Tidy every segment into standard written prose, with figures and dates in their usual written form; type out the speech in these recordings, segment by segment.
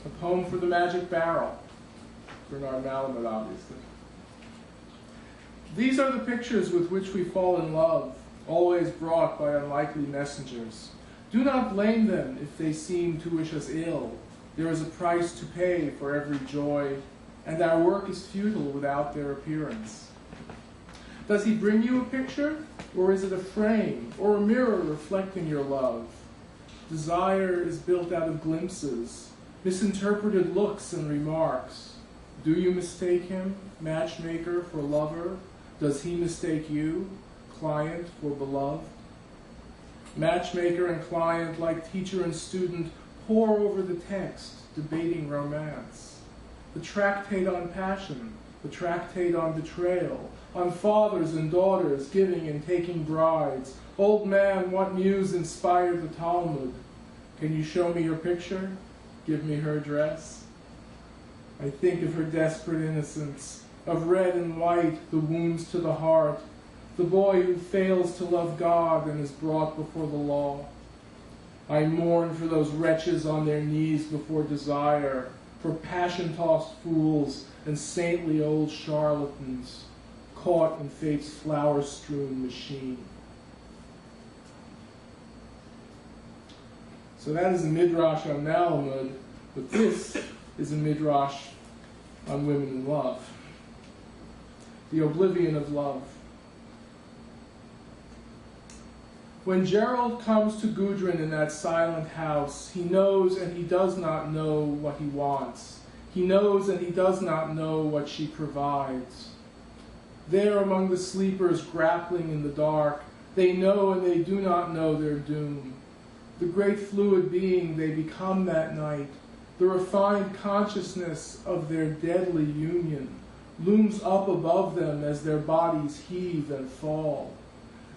A poem for the magic barrel. Bernard Malamud, obviously. These are the pictures with which we fall in love, always brought by unlikely messengers. Do not blame them if they seem to wish us ill. There is a price to pay for every joy, and our work is futile without their appearance. Does he bring you a picture, or is it a frame, or a mirror reflecting your love? Desire is built out of glimpses, misinterpreted looks and remarks. Do you mistake him, matchmaker for lover? Does he mistake you, client for beloved? Matchmaker and client, like teacher and student, pore over the text, debating romance. The tractate on passion, the tractate on betrayal, on fathers and daughters giving and taking brides. Old man, what muse inspired the Talmud? Can you show me your picture? Give me her dress. I think of her desperate innocence, of red and white, the wounds to the heart, the boy who fails to love God and is brought before the law. I mourn for those wretches on their knees before desire, for passion-tossed fools and saintly old charlatans, caught in fate's flower-strewn machine. So that is a midrash on Malamud, but this is a midrash on women in love. The oblivion of love. When Gerald comes to Gudrun in that silent house, he knows and he does not know what he wants. He knows and he does not know what she provides. There among the sleepers grappling in the dark, they know and they do not know their doom. The great fluid being they become that night, the refined consciousness of their deadly union, looms up above them as their bodies heave and fall.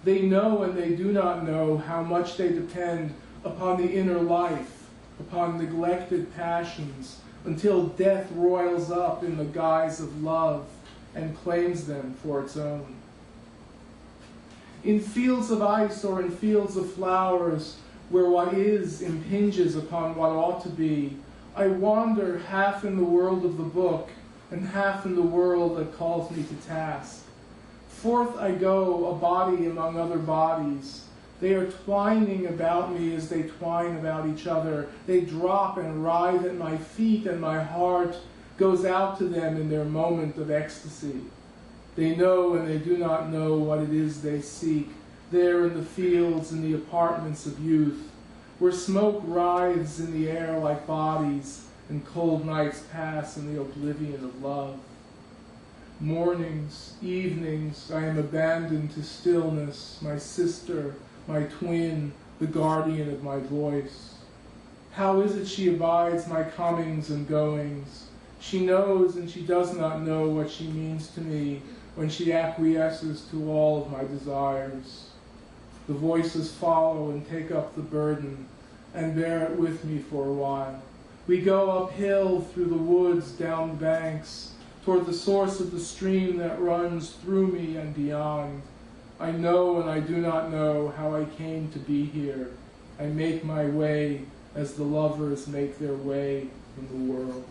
They know and they do not know how much they depend upon the inner life, upon neglected passions, until death roils up in the guise of love and claims them for its own. In fields of ice or in fields of flowers, where what is impinges upon what ought to be, I wander half in the world of the book and half in the world that calls me to task. Forth I go, a body among other bodies. They are twining about me as they twine about each other. They drop and writhe at my feet, and my heart goes out to them in their moment of ecstasy. They know and they do not know what it is they seek, there in the fields and the apartments of youth, where smoke writhes in the air like bodies, and cold nights pass in the oblivion of love. Mornings, evenings, I am abandoned to stillness, my sister, my twin, the guardian of my voice. How is it she abides my comings and goings? She knows and she does not know what she means to me when she acquiesces to all of my desires. The voices follow and take up the burden and bear it with me for a while. We go uphill through the woods, down the banks, toward the source of the stream that runs through me and beyond. I know and I do not know how I came to be here. I make my way as the lovers make their way in the world.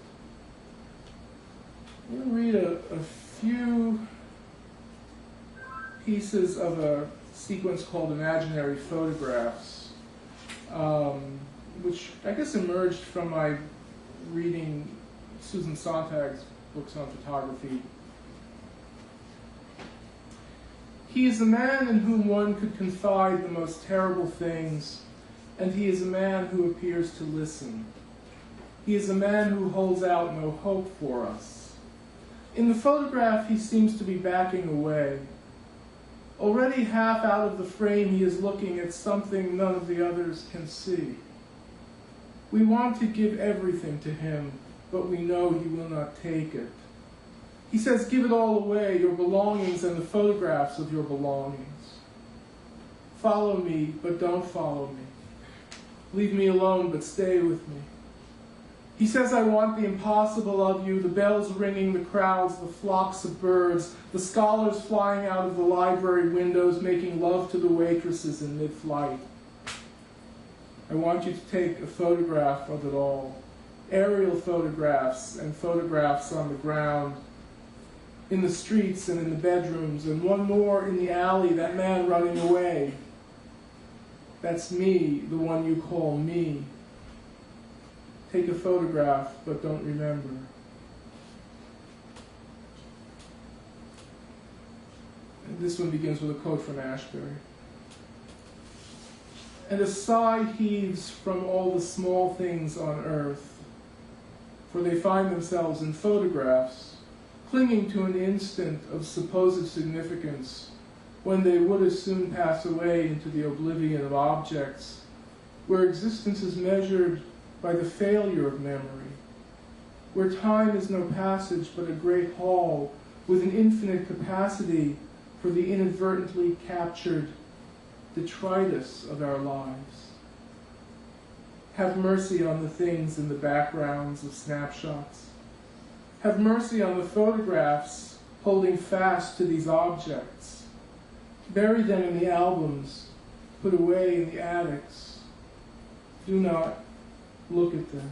I'm going to read a few pieces of a sequence called Imaginary Photographs, which I guess emerged from my reading Susan Sontag's books on photography. He is a man in whom one could confide the most terrible things, and he is a man who appears to listen. He is a man who holds out no hope for us. In the photograph, he seems to be backing away. Already half out of the frame, he is looking at something none of the others can see. We want to give everything to him, but we know he will not take it. He says, give it all away, your belongings and the photographs of your belongings. Follow me, but don't follow me. Leave me alone, but stay with me. He says, I want the impossible of you, the bells ringing, the crowds, the flocks of birds, the scholars flying out of the library windows, making love to the waitresses in mid-flight. I want you to take a photograph of it all. aerial photographs and photographs on the ground, in the streets and in the bedrooms, and one more in the alley, that man running away. That's me, the one you call me. Take a photograph, but don't remember. And this one begins with a quote from Ashbery. And a sigh heaves from all the small things on earth, for they find themselves in photographs, clinging to an instant of supposed significance, when they would as soon pass away into the oblivion of objects, where existence is measured by the failure of memory, where time is no passage but a great hall with an infinite capacity for the inadvertently captured detritus of our lives. Have mercy on the things in the backgrounds of snapshots. Have mercy on the photographs holding fast to these objects. Bury them in the albums, put away in the attics. Do not look at them.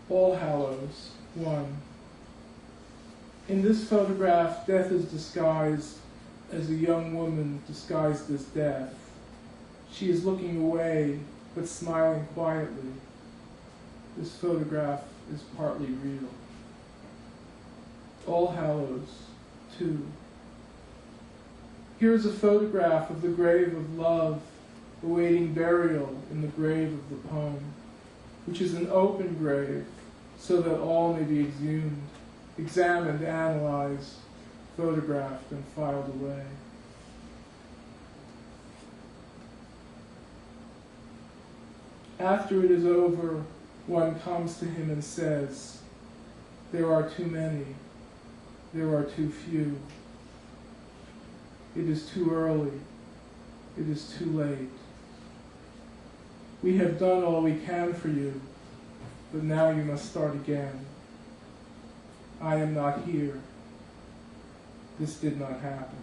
All Hallows, 1. In this photograph, death is disguised as a young woman disguised as death. She is looking away, but smiling quietly. This photograph is partly real. All Hallows, 2. Here is a photograph of the grave of love awaiting burial in the grave of the poem, which is an open grave so that all may be exhumed, examined, analyzed, photographed, and filed away. After it is over, one comes to him and says, "There are too many. There are too few. It is too early. It is too late. We have done all we can for you, but now you must start again. I am not here. This did not happen."